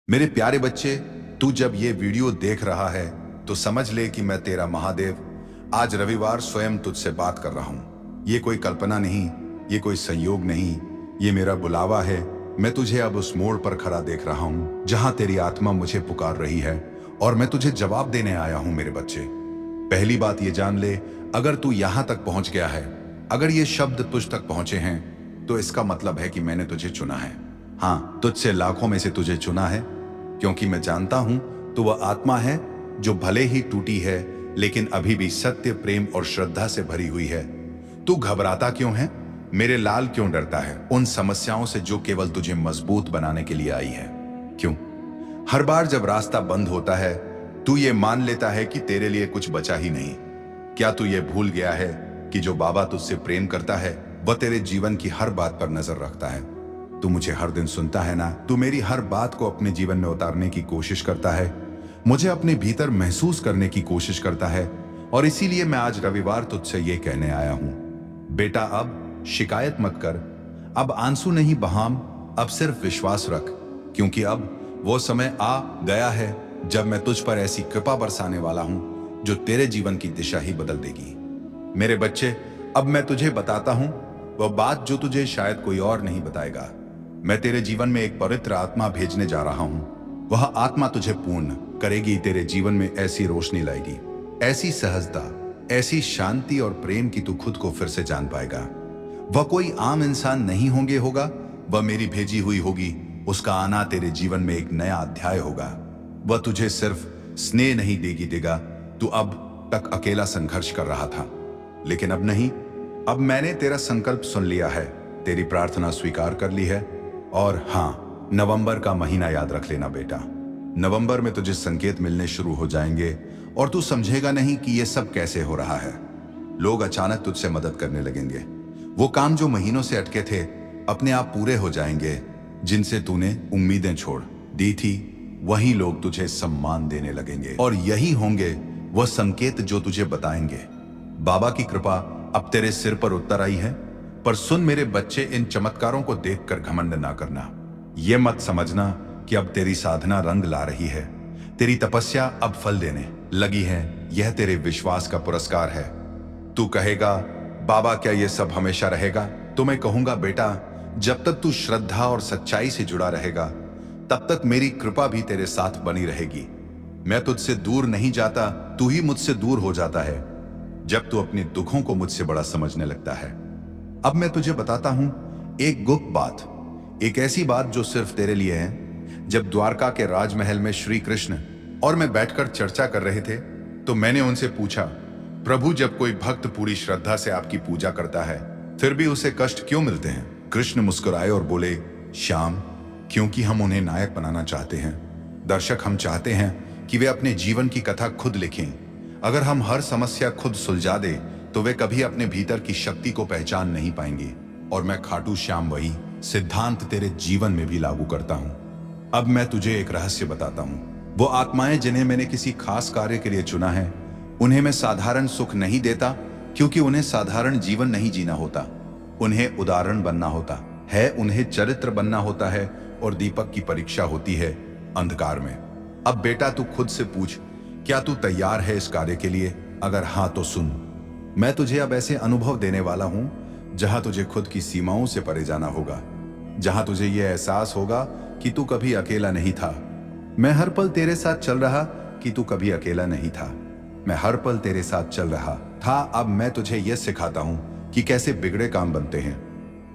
मेरे प्यारे बच्चे, तू जब ये वीडियो देख रहा है तो समझ ले कि मैं तेरा महादेव आज रविवार स्वयं तुझसे बात कर रहा हूं। ये कोई कल्पना नहीं, ये कोई संयोग नहीं, ये मेरा बुलावा है। मैं तुझे अब उस मोड़ पर खड़ा देख रहा हूं जहां तेरी आत्मा मुझे पुकार रही है और मैं तुझे जवाब देने आया हूं। मेरे बच्चे, पहली बात ये जान ले, अगर तू यहां तक पहुंच गया है, अगर ये शब्द तुझ तक पहुंचे हैं, तो इसका मतलब है कि मैंने तुझे चुना है। हाँ, तुझसे लाखों में से तुझे चुना है, क्योंकि मैं जानता हूं तो वह आत्मा है जो भले ही टूटी है लेकिन अभी भी सत्य, प्रेम और श्रद्धा से भरी हुई है। तू घबराता क्यों है? मेरे लाल क्यों डरता है उन समस्याओं से जो केवल तुझे मजबूत बनाने के लिए आई है? क्यों हर बार जब रास्ता बंद होता है तू ये मान लेता है कि तेरे लिए कुछ बचा ही नहीं? क्या तू ये भूल गया है कि जो बाबा तुझसे प्रेम करता है वह तेरे जीवन की हर बात पर नजर रखता है? तू मुझे हर दिन सुनता है ना? तू मेरी हर बात को अपने जीवन में उतारने की कोशिश करता है, मुझे अपने भीतर महसूस करने की कोशिश करता है। और इसीलिए मैं आज रविवार तुझसे ये कहने आया हूं, बेटा अब शिकायत मत कर, अब आंसू नहीं बहाम, अब सिर्फ विश्वास रख, क्योंकि अब वो समय आ गया है जब मैं तुझ पर ऐसी कृपा बरसाने वाला हूं जो तेरे जीवन की दिशा ही बदल देगी। मेरे बच्चे, अब मैं तुझे बताता हूं वह बात जो तुझे शायद कोई और नहीं बताएगा। मैं तेरे जीवन में एक पवित्र आत्मा भेजने जा रहा हूं। वह आत्मा तुझे पूर्ण करेगी, तेरे जीवन में ऐसी रोशनी लाएगी, ऐसी सहजता, ऐसी शांति और प्रेम की तू खुद को फिर से जान पाएगा। वह कोई आम इंसान नहीं होगा, वह मेरी भेजी हुई होगी। उसका आना तेरे जीवन में एक नया अध्याय होगा। वह तुझे सिर्फ स्नेह नहीं देगा। तू अब तक अकेला संघर्ष कर रहा था, लेकिन अब नहीं। अब मैंने तेरा संकल्प सुन लिया है, तेरी प्रार्थना स्वीकार कर ली है। और हाँ, नवंबर का महीना याद रख लेना बेटा। नवंबर में तुझे संकेत मिलने शुरू हो जाएंगे और तू समझेगा नहीं कि ये सब कैसे हो रहा है। लोग अचानक तुझसे मदद करने लगेंगे। वो काम जो महीनों से अटके थे अपने आप पूरे हो जाएंगे। जिनसे तूने उम्मीदें छोड़ दी थी, वही लोग तुझे सम्मान देने लगेंगे। और यही होंगे वह संकेत जो तुझे बताएंगे बाबा की कृपा अब तेरे सिर पर उतर आई है। पर सुन मेरे बच्चे, इन चमत्कारों को देखकर घमंड ना करना। यह मत समझना कि अब तेरी साधना रंग ला रही है, तेरी तपस्या अब फल देने लगी है। यह तेरे विश्वास का पुरस्कार है। तू कहेगा, बाबा क्या यह सब हमेशा रहेगा? तो मैं कहूंगा, बेटा, जब तक तू श्रद्धा और सच्चाई से जुड़ा रहेगा तब तक मेरी कृपा भी तेरे साथ बनी रहेगी। मैं तुझसे दूर नहीं जाता, तू ही मुझसे दूर हो जाता है जब तू अपने दुखों को मुझसे बड़ा समझने लगता है। अब मैं तुझे बताता हूं एक गुप्त बात, एक ऐसी बात जो सिर्फ तेरे लिए है। जब द्वारका के राजमहल में श्री कृष्ण और मैं बैठकर चर्चा कर रहे थे तो मैंने उनसे पूछा, प्रभु, जब कोई भक्त पूरी श्रद्धा से आपकी पूजा करता है फिर भी उसे कष्ट क्यों मिलते हैं? कृष्ण मुस्कुराए और बोले, श्याम, क्योंकि हम उन्हें नायक बनाना चाहते हैं। दर्शक हम चाहते हैं कि वे अपने जीवन की कथा खुद लिखें। अगर हम हर समस्या खुद सुलझा दे तो वे कभी अपने भीतर की शक्ति को पहचान नहीं पाएंगे। और मैं खाटू श्याम वही सिद्धांत तेरे जीवन में भी लागू करता हूं। अब मैं तुझे एक रहस्य बताता हूं। वो आत्माएं जिन्हें मैंने किसी खास कार्य के लिए चुना है, उन्हें मैं साधारण सुख नहीं देता, क्योंकि उन्हें साधारण जीवन नहीं जीना होता। उन्हें उदाहरण बनना होता है, उन्हें चरित्र बनना होता है, और दीपक की परीक्षा होती है अंधकार में। अब बेटा, तू खुद से पूछ, क्या तू तैयार है इस कार्य के लिए? अगर हां तो सुन, मैं तुझे अब ऐसे अनुभव देने वाला हूं जहां तुझे खुद की सीमाओं से परे जाना होगा, जहां तुझे यह एहसास होगा कि तू कभी अकेला नहीं था। मैं हर पल तेरे साथ चल रहा कि तू कभी अकेला नहीं था। मैं हर पल तेरे साथ चल रहा था। अब मैं तुझे यह सिखाता हूं कि कैसे बिगड़े काम बनते हैं।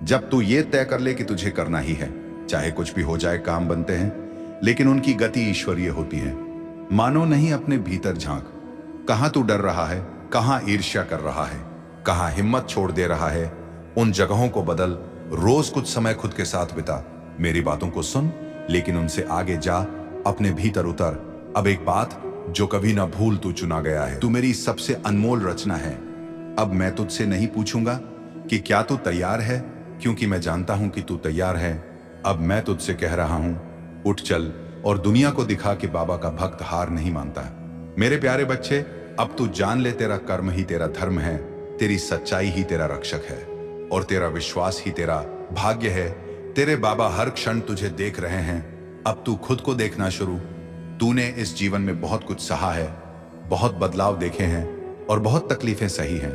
जब तू ये तय कर ले कि तुझे करना ही है, चाहे कुछ भी हो जाए, काम बनते हैं, लेकिन उनकी गति ईश्वरीय होती है। मानो नहीं, अपने भीतर झांक। कहां तू डर रहा है, कहां ईर्ष्या कर रहा है, कहां हिम्मत छोड़ दे रहा है? उन जगहों को बदल। रोज कुछ समय खुद के साथ बिता। मेरी बातों को सुन, लेकिन उनसे आगे जा, अपने भीतर उतर। अब एक बात जो कभी ना भूल, तू चुना गया है, तू मेरी सबसे अनमोल रचना है। अब मैं तुझसे नहीं पूछूंगा कि क्या तू तैयार है, क्योंकि मैं जानता हूं कि तू तैयार है। अब मैं तुझसे कह रहा हूं, उठ चल और दुनिया को दिखा कि बाबा का भक्त हार नहीं मानता। मेरे प्यारे बच्चे, अब तू जान ले, तेरा कर्म ही तेरा धर्म है, तेरी सच्चाई ही तेरा रक्षक है, और तेरा विश्वास ही तेरा भाग्य है। तेरे बाबा हर क्षण तुझे देख रहे हैं, अब तू खुद को देखना शुरू। तूने इस जीवन में बहुत कुछ सहा है, बहुत बदलाव देखे हैं और बहुत तकलीफें सही हैं।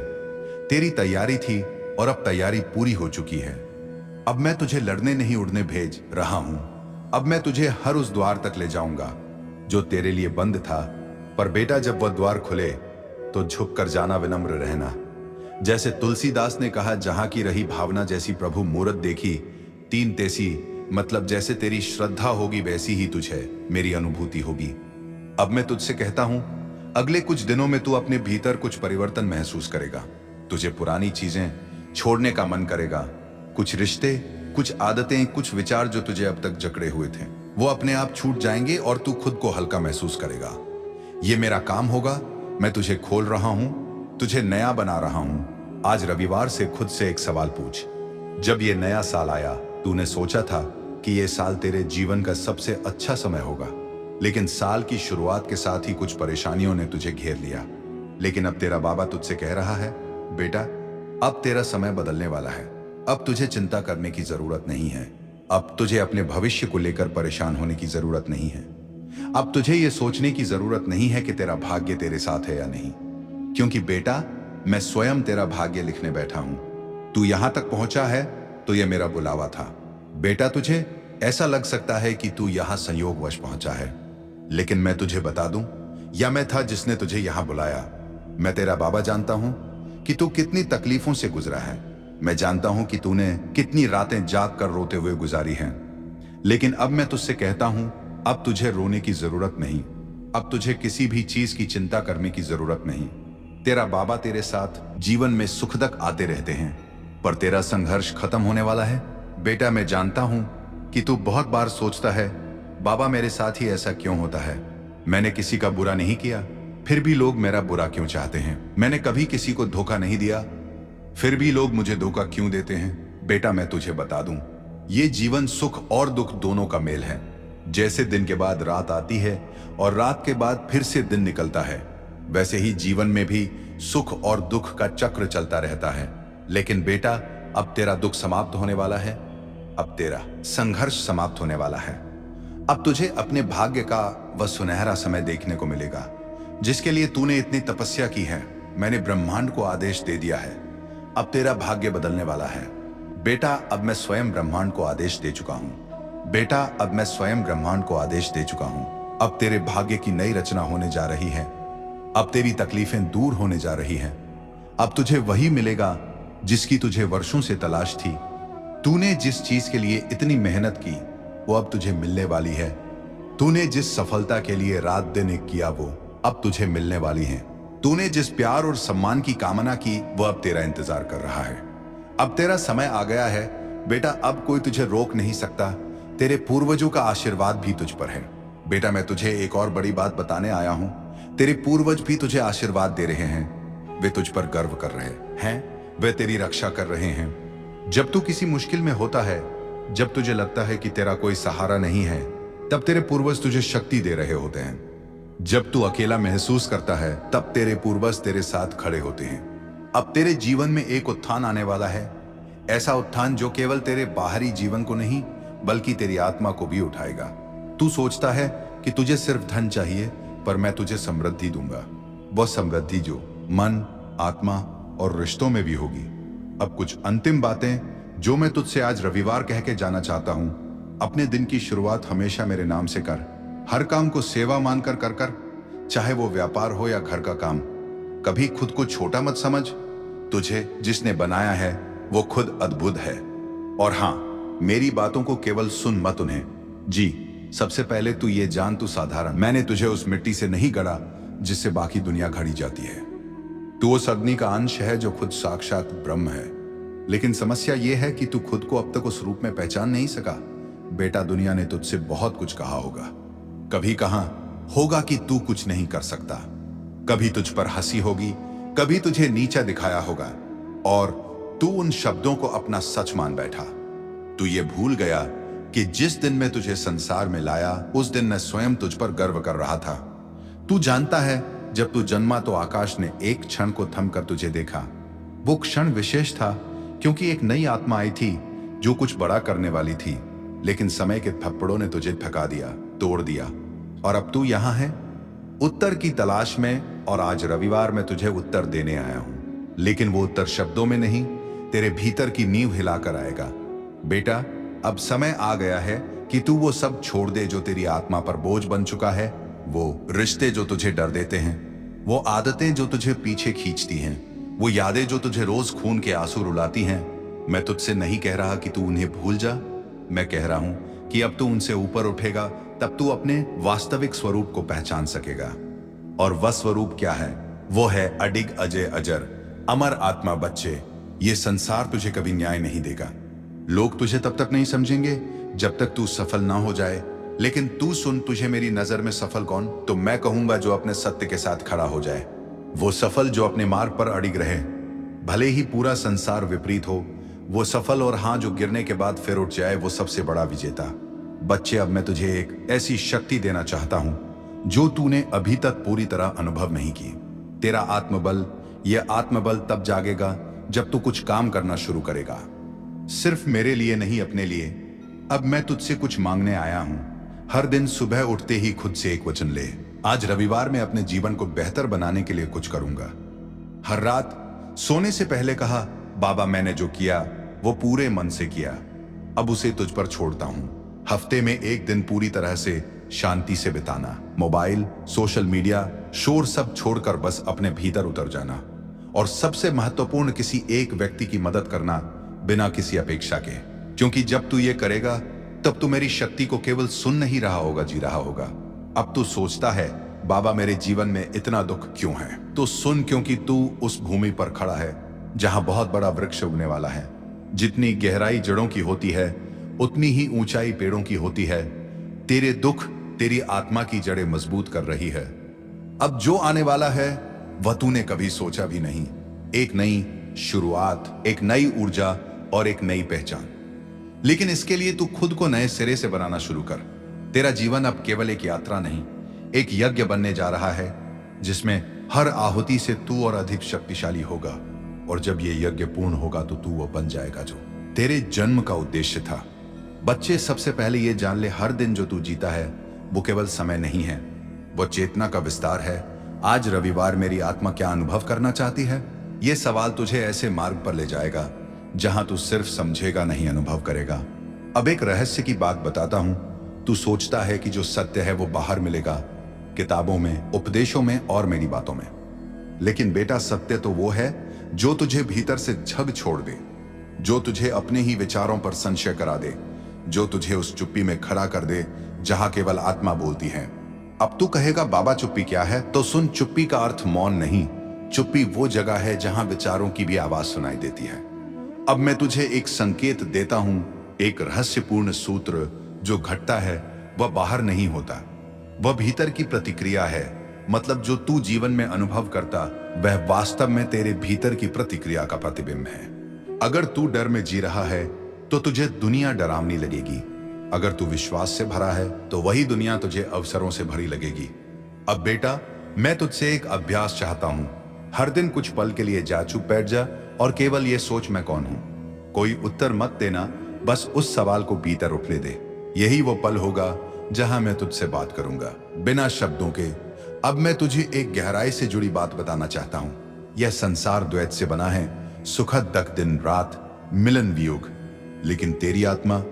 तेरी तैयारी थी और अब तैयारी पूरी हो चुकी है। अब मैं तुझे लड़ने नहीं उड़ने भेज रहा हूं। अब मैं तुझे हर उस द्वार तक ले जाऊंगा जो तेरे लिए बंद था। पर बेटा, जब वह द्वार खुले तो झुक कर जाना, विनम्र रहना। जैसे तुलसीदास ने कहा, जहां की रही भावना जैसी प्रभु मूरत देखी, तीन तेसी, मतलब जैसे तेरी श्रद्धा होगी वैसी ही तुझे मेरी अनुभूति होगी। अब मैं तुझसे कहता हूं, अगले कुछ दिनों में तू अपने भीतर कुछ परिवर्तन महसूस करेगा। तुझे पुरानी चीजें छोड़ने का मन करेगा। कुछ रिश्ते, कुछ आदतें, कुछ विचार जो तुझे अब तक जकड़े हुए थे, वो अपने आप छूट जाएंगे और तू खुद को हल्का महसूस करेगा। ये मेरा काम होगा। मैं तुझे खोल रहा हूं, तुझे नया बना रहा हूं। आज रविवार से खुद से एक सवाल पूछ। जब ये नया साल आया, तूने सोचा था कि ये साल तेरे जीवन का सबसे अच्छा समय होगा, लेकिन साल की शुरुआत के साथ ही कुछ परेशानियों ने तुझे घेर लिया। लेकिन अब तेरा बाबा तुझसे कह रहा है, बेटा, अब तेरा समय बदलने वाला है। अब तुझे चिंता करने की जरूरत नहीं है। अब तुझे अपने भविष्य को लेकर परेशान होने की जरूरत नहीं है। अब तुझे यह सोचने की जरूरत नहीं है कि तेरा भाग्य तेरे साथ है या नहीं, क्योंकि बेटा, मैं स्वयं तेरा भाग्य लिखने बैठा हूं। तू यहां तक पहुंचा है तो यह मेरा बुलावा था। बेटा, तुझे ऐसा लग सकता है कि तू यहां संयोगवश पहुंचा है, लेकिन मैं तुझे बता दूं, या मैं था जिसने तुझे यहां बुलाया। मैं तेरा बाबा जानता हूं कि तू कितनी तकलीफों से गुजरा है। मैं जानता हूं कि तूने कितनी रातें जाग कर रोते हुए गुजारी हैं। लेकिन अब मैं तुझसे कहता हूं, अब तुझे रोने की जरूरत नहीं। अब तुझे किसी भी चीज की चिंता करने की जरूरत नहीं। तेरा बाबा तेरे साथ जीवन में सुखदक आते रहते हैं, पर तेरा संघर्ष खत्म होने वाला है। बेटा, मैं जानता हूं कि तू बहुत बार सोचता है, बाबा मेरे साथ ही ऐसा क्यों होता है। मैंने किसी का बुरा नहीं किया, फिर भी लोग मेरा बुरा क्यों चाहते हैं। मैंने कभी किसी को धोखा नहीं दिया, फिर भी लोग मुझे धोखा क्यों देते हैं। बेटा, मैं तुझे बता दूं, ये जीवन सुख और दुख दोनों का मेल है। जैसे दिन के बाद रात आती है और रात के बाद फिर से दिन निकलता है, वैसे ही जीवन में भी सुख और दुख का चक्र चलता रहता है। लेकिन बेटा, अब तेरा दुख समाप्त होने वाला है। अब तेरा संघर्ष समाप्त होने वाला है। अब तुझे अपने भाग्य का वह सुनहरा समय देखने को मिलेगा जिसके लिए तूने इतनी तपस्या की है। मैंने ब्रह्मांड को आदेश दे दिया है, अब तेरा भाग्य बदलने वाला है। बेटा, अब मैं स्वयं ब्रह्मांड को आदेश दे चुका हूं। बेटा, अब मैं स्वयं ब्रह्मांड को आदेश दे चुका हूं। अब तेरे भाग्य की नई रचना होने जा रही है। अब तेरी तकलीफें दूर होने जा रही हैं। अब तुझे वही मिलेगा जिसकी तुझे वर्षों से तलाश थी। तूने जिस चीज के लिए इतनी मेहनत की, वो अब तुझे मिलने वाली है। तूने जिस सफलता के लिए रात दिन एक किया, वो अब तुझे मिलने वाली है। तूने जिस प्यार और सम्मान की कामना की, वो अब तेरा इंतजार कर रहा है। अब तेरा समय आ गया है। बेटा, अब कोई तुझे रोक नहीं सकता। तेरे पूर्वजों का आशीर्वाद भी तुझ पर है। बेटा, मैं तुझे एक और बड़ी बात बताने आया हूं। तेरे पूर्वज भी तुझे आशीर्वाद दे रहे हैं। वे तुझ पर गर्व कर रहे हैं। वे तेरी रक्षा कर रहे हैं। जब तू किसी मुश्किल में होता है, जब तुझे लगता है कि तेरा कोई सहारा नहीं है, तब तेरे पूर्वज तुझे शक्ति दे रहे होते हैं। जब तू अकेला महसूस करता है, तब तेरे पूर्वज तेरे साथ खड़े होते हैं। अब तेरे जीवन में एक उत्थान आने वाला है, ऐसा उत्थान जो केवल तेरे बाहरी जीवन को नहीं बल्कि तेरी आत्मा को भी उठाएगा। तू सोचता है कि तुझे सिर्फ धन चाहिए, पर मैं तुझे समृद्धि दूंगा। वह समृद्धि जो मन, आत्मा और रिश्तों में भी होगी। अब कुछ अंतिम बातें जो मैं तुझसे आज रविवार कह के जाना चाहता हूं। अपने दिन की शुरुआत हमेशा मेरे नाम से कर। हर काम को सेवा मानकर कर, चाहे वो व्यापार हो या घर का काम। कभी खुद को छोटा मत समझ। तुझे जिसने बनाया है वो खुद अद्भुत है। और हां, मेरी बातों को केवल सुन मत, उन्हें जी। सबसे पहले तू ये जान, तू साधारण। मैंने तुझे उस मिट्टी से नहीं गढ़ा जिससे बाकी दुनिया घड़ी जाती है। तू उस अग्नि का अंश है जो खुद साक्षात ब्रह्म है। लेकिन समस्या यह है कि तू खुद को अब तक उस रूप में पहचान नहीं सका। बेटा, दुनिया ने तुझसे बहुत कुछ कहा होगा। कभी कहा होगा कि तू कुछ नहीं कर सकता। कभी तुझ पर हंसी होगी, कभी तुझे नीचा दिखाया होगा, और तू उन शब्दों को अपना सच मान बैठा। तू ये भूल गया कि जिस दिन मैं तुझे संसार में लाया, उस दिन मैं स्वयं तुझ पर गर्व कर रहा था। तू जानता है, जब तू जन्मा तो आकाश ने एक क्षण को थमकर तुझे देखा। वो क्षण विशेष था क्योंकि एक नई आत्मा आई थी जो कुछ बड़ा करने वाली थी। लेकिन समय के थप्पड़ों ने तुझे थका दिया, तोड़ दिया, और अब तू यहां है उत्तर की तलाश में। और आज रविवार मैं तुझे उत्तर देने आया हूं, लेकिन वो उत्तर शब्दों में नहीं, तेरे भीतर की नींव हिलाकर आएगा। बेटा, अब समय आ गया है कि तू वो सब छोड़ दे जो तेरी आत्मा पर बोझ बन चुका है। वो रिश्ते जो तुझे डर देते हैं, वो आदतें जो तुझे पीछे खींचती हैं, वो यादें जो तुझे रोज खून के आंसू रुलाती हैं। मैं तुझसे नहीं कह रहा कि तू उन्हें भूल जा, मैं कह रहा हूं कि अब तू उनसे ऊपर उठेगा, तब तू अपने वास्तविक स्वरूप को पहचान सकेगा। और वह स्वरूप क्या है? वो है अडिग, अजय, अजर, अमर आत्मा। बच्चे, ये संसार तुझे कभी न्याय नहीं देगा। लोग तुझे तब तक नहीं समझेंगे जब तक तू सफल ना हो जाए। लेकिन तू सुन, तुझे मेरी नजर में सफल कौन? तो मैं कहूंगा जो अपने सत्य के साथ खड़ा हो जाए, वो सफल जो अपने मार्ग पर अडिग रहे, भले ही पूरा संसार विपरीत हो। वो सफल, और हां, जो गिरने के बाद फिर उठ जाए, वो सबसे बड़ा विजेता। बच्चे, अब मैं तुझे एक ऐसी शक्ति देना चाहता हूं जो तूने अभी तक पूरी तरह अनुभव नहीं की। तेरा आत्मबल, यह आत्मबल तब जागेगा जब तू कुछ काम करना शुरू करेगा, सिर्फ मेरे लिए नहीं, अपने लिए। अब मैं तुझसे कुछ मांगने आया हूं। हर दिन सुबह उठते ही खुद से एक वचन ले, आज रविवार में अपने जीवन को बेहतर बनाने के लिए कुछ करूंगा। हर रात सोने से पहले कहा, बाबा, मैंने जो किया वो पूरे मन से किया, अब उसे तुझ पर छोड़ता हूं। हफ्ते में एक दिन पूरी तरह से शांति से बिताना, मोबाइल, सोशल मीडिया, शोर सब छोड़कर बस अपने भीतर उतर जाना। और सबसे महत्वपूर्ण, किसी एक व्यक्ति की मदद करना बिना किसी अपेक्षा के। क्योंकि जब तू ये करेगा तब तू मेरी शक्ति को केवल सुन नहीं रहा होगा, जी रहा होगा। अब तू सोचता है, बाबा, मेरे जीवन में इतना दुख क्यों है? तो सुन, क्योंकि तू उस भूमि पर खड़ा है जहां बहुत बड़ा वृक्ष उगने वाला है। जितनी गहराई जड़ों की होती है, उतनी ही ऊंचाई पेड़ों की होती है। तेरे दुख तेरी आत्मा की जड़ें मजबूत कर रही है। अब जो आने वाला है वह तूने कभी सोचा भी नहीं। एक नई शुरुआत, एक नई ऊर्जा और एक नई पहचान। लेकिन इसके लिए तू खुद को नए सिरे से बनाना शुरू कर। तेरा जीवन अब केवल एक यात्रा नहीं, एक यज्ञ बनने जा रहा है, जिसमें हर आहुति से तू और अधिक शक्तिशाली होगा। और जब ये यज्ञ पूर्ण होगा तो तू वो बन जाएगा जो तेरे जन्म का उद्देश्य था। बच्चे, सबसे पहले ये जान ले, हर दिन जो तू जीता है वो केवल समय नहीं है, वो चेतना का विस्तार है। आज रविवार मेरी आत्मा क्या अनुभव करना चाहती है? ये सवाल तुझे ऐसे मार्ग पर ले जाएगा जहां तू सिर्फ समझेगा नहीं, अनुभव करेगा। अब एक रहस्य की बात बताता हूं। तू सोचता है कि जो सत्य है वो बाहर मिलेगा, किताबों में, उपदेशों में और मेरी बातों में। लेकिन बेटा, सत्य तो वो है जो तुझे भीतर से झग छोड़ दे, जो तुझे अपने ही विचारों पर संशय करा दे, जो तुझे उस चुप्पी में खड़ा कर दे जहां केवल आत्मा बोलती है। अब तू कहेगा, बाबा, चुप्पी क्या है? तो सुन, चुप्पी का अर्थ मौन नहीं। चुप्पी वो जगह है जहां विचारों की भी आवाज सुनाई देती है। अब मैं तुझे एक संकेत देता हूं, एक रहस्यपूर्ण सूत्र। जो घटता है वह बाहर नहीं होता, वह भीतर की प्रतिक्रिया है। मतलब जो तू जीवन में अनुभव करता वह वास्तव में तेरे भीतर की प्रतिक्रिया का प्रतिबिंब है। अगर तू डर में जी रहा है तो तुझे दुनिया डरावनी लगेगी। अगर तू विश्वास से भरा है तो वही दुनिया तुझे अवसरों से भरी लगेगी। अब बेटा, मैं तुझसे एक अभ्यास चाहता हूं। हर दिन कुछ पल के लिए जा, चुप बैठ जा और केवल ये सोच, मैं कौन हूं। कोई उत्तर मत देना, बस उस सवाल को भीतर उठने दे। यही वो पल होगा जहां मैं तुझसे बात करूंगा, बिना शब्दों के। अब मैं तुझे एक गहराई से जुड़ी बात बताना चाहता हूं। यह संसार द्वैत से बना है, सुखद तक, दिन रात, मिलन वियोग। लेकिन तेरी आत्मा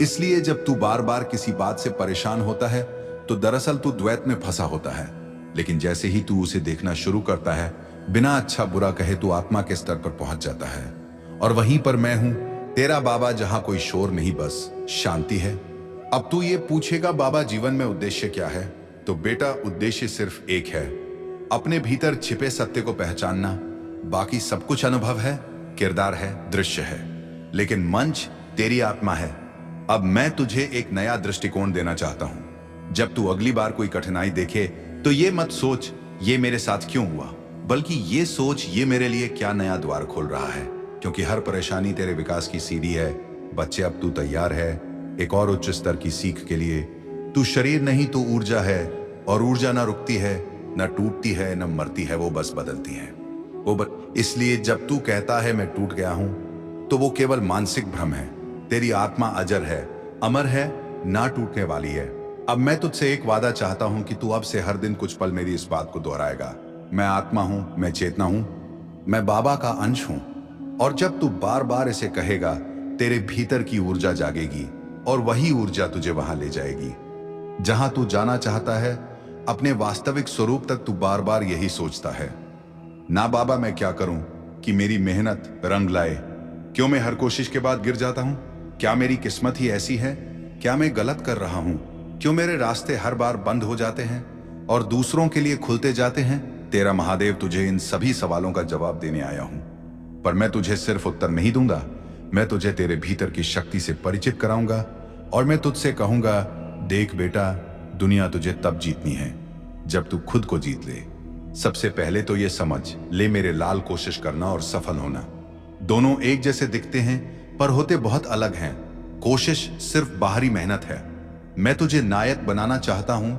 इसलिए जब तू बार बार किसी बात से परेशान होता है तो दरअसल तू द्वैत में फंसा होता है। लेकिन जैसे ही तू उसे देखना शुरू करता है, बिना अच्छा बुरा कहे, तू आत्मा के स्तर पर पहुंच जाता है। और वहीं पर मैं हूं, तेरा बाबा, जहां कोई शोर नहीं, बस शांति है। अब तू ये पूछेगा, बाबा, जीवन में उद्देश्य क्या है? तो बेटा, उद्देश्य सिर्फ एक है, अपने भीतर छिपे सत्य को पहचानना। बाकी सब कुछ अनुभव है, किरदार है, दृश्य है, लेकिन मंच तेरी आत्मा है। अब मैं तुझे एक नया दृष्टिकोण देना चाहता हूं। जब तू अगली बार कोई कठिनाई देखे तो ये मत सोच ये मेरे साथ क्यों हुआ, बल्कि ये सोच ये मेरे लिए क्या नया द्वार खोल रहा है। क्योंकि हर परेशानी तेरे विकास की सीढ़ी है। बच्चे, अब तू तैयार है एक और उच्च स्तर की सीख के लिए। तू शरीर नहीं, तू ऊर्जा है, और ऊर्जा ना रुकती है, ना टूटती है, ना मरती है, वो बस बदलती है। इसलिए जब तू कहता है मैं टूट गया हूं, तो वो केवल मानसिक भ्रम है। तेरी आत्मा अजर है, अमर है, ना टूटने वाली है। अब मैं तुझसे एक वादा चाहता हूं कि तू अब से हर दिन कुछ पल मेरी इस बात को दोहराएगा। मैं आत्मा हूं, मैं चेतना हूं, मैं बाबा का अंश हूं। और जब तू बार बार इसे कहेगा, तेरे भीतर की ऊर्जा जागेगी और वही ऊर्जा तुझे वहां ले जाएगी जहां तू जाना चाहता है। अपने वास्तविक स्वरूप तक तू बार बार यही सोचता है, ना बाबा मैं क्या करूं कि मेरी मेहनत रंग लाए। क्यों मैं हर कोशिश के बाद गिर जाता हूं? क्या मेरी किस्मत ही ऐसी है? क्या मैं गलत कर रहा हूं? क्यों मेरे रास्ते हर बार बंद हो जाते हैं और दूसरों के लिए खुलते जाते हैं? तेरा महादेव तुझे इन सभी सवालों का जवाब देने आया हूं। पर मैं तुझे सिर्फ उत्तर नहीं दूंगा, मैं तुझे तेरे भीतर की शक्ति से परिचित कराऊंगा। और मैं तुझसे कहूंगा, देख बेटा, दुनिया तुझे तब जीतनी है जब तू खुद को जीत ले। सबसे पहले तो ये समझ ले, मेरे लाल, कोशिश करना और सफल होना दोनों एक जैसे दिखते हैं पर होते बहुत अलग हैं। कोशिश सिर्फ बाहरी मेहनत है। मैं तुझे नायक बनाना चाहता हूं,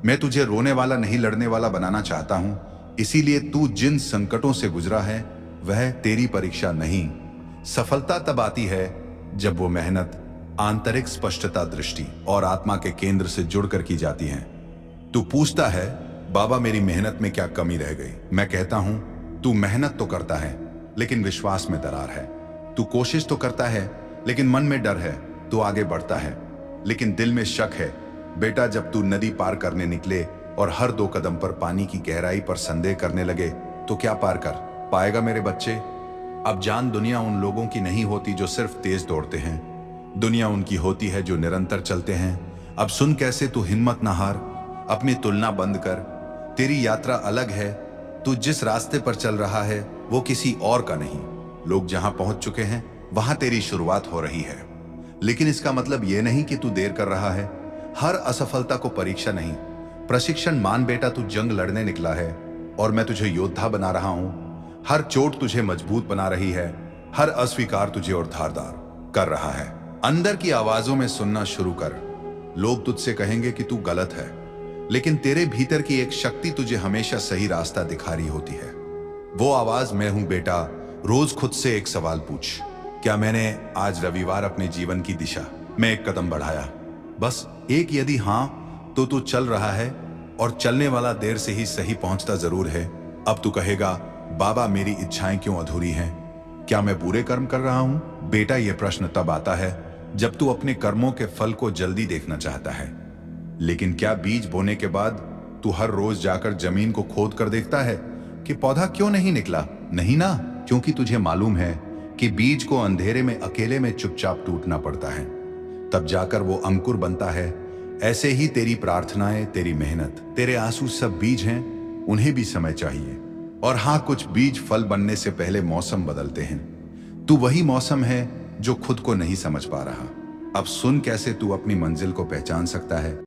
मैं तुझे रोने वाला नहीं लड़ने वाला बनाना चाहता हूं। इसीलिए तू जिन संकटों से गुजरा है वह तेरी परीक्षा नहीं। सफलता तब आती है जब वो मेहनत आंतरिक स्पष्टता, दृष्टि और आत्मा के केंद्र से जुड़कर की जाती है। तू पूछता है, बाबा मेरी मेहनत में क्या कमी रह गई? मैं कहता हूं, तू मेहनत तो करता है लेकिन विश्वास में दरार है। तू कोशिश तो करता है लेकिन मन में डर है। तू आगे बढ़ता है लेकिन दिल में शक है। बेटा, जब तू नदी पार करने निकले और हर 2 कदम पर पानी की गहराई पर संदेह करने लगे तो क्या पार कर पाएगा मेरे बच्चे? अब जान, दुनिया उन लोगों की नहीं होती जो सिर्फ तेज दौड़ते हैं, दुनिया उनकी होती है जो निरंतर चलते हैं। अब सुन कैसे, तू हिम्मत ना हार, अपनी तुलना बंद कर। तेरी यात्रा अलग है। तू जिस रास्ते पर चल रहा है वो किसी और का नहीं। लोग जहां पहुंच चुके हैं वहां तेरी शुरुआत हो रही है। लेकिन इसका मतलब यह नहीं कि तू देर कर रहा है। हर असफलता को परीक्षा नहीं, प्रशिक्षण मान बेटा। तू जंग लड़ने निकला है और मैं तुझे योद्धा बना रहा हूं। हर चोट तुझे मजबूत बना रही है, हर अस्वीकार तुझे और धारदार कर रहा है। अंदर की आवाजों में सुनना शुरू कर। लोग तुझसे कहेंगे कि तू गलत है, लेकिन तेरे भीतर की एक शक्ति तुझे हमेशा सही रास्ता दिखा रही होती है। वो आवाज मैं हूं बेटा। रोज खुद से एक सवाल पूछ, क्या मैंने आज रविवार अपने जीवन की दिशा में एक कदम बढ़ाया? बस एक। यदि हां, तो तू चल रहा है और चलने वाला देर से ही सही पहुंचता जरूर है। अब तू कहेगा, बाबा मेरी इच्छाएं क्यों अधूरी हैं? क्या मैं बुरे कर्म कर रहा हूं? बेटा, यह प्रश्न तब आता है जब तू अपने कर्मों के फल को जल्दी देखना चाहता है। लेकिन क्या बीज बोने के बाद तू हर रोज जाकर जमीन को खोद कर देखता है कि पौधा क्यों नहीं निकला? नहीं ना, क्योंकि तुझे मालूम है कि बीज को अंधेरे में अकेले में चुपचाप टूटना पड़ता है, तब जाकर वो अंकुर बनता है। ऐसे ही तेरी प्रार्थनाएं, तेरी मेहनत, तेरे आंसू सब बीज हैं, उन्हें भी समय चाहिए। और हाँ, कुछ बीज फल बनने से पहले मौसम बदलते हैं। तू वही मौसम है जो खुद को नहीं समझ पा रहा। अब सुन कैसे तू अपनी मंजिल को पहचान सकता है।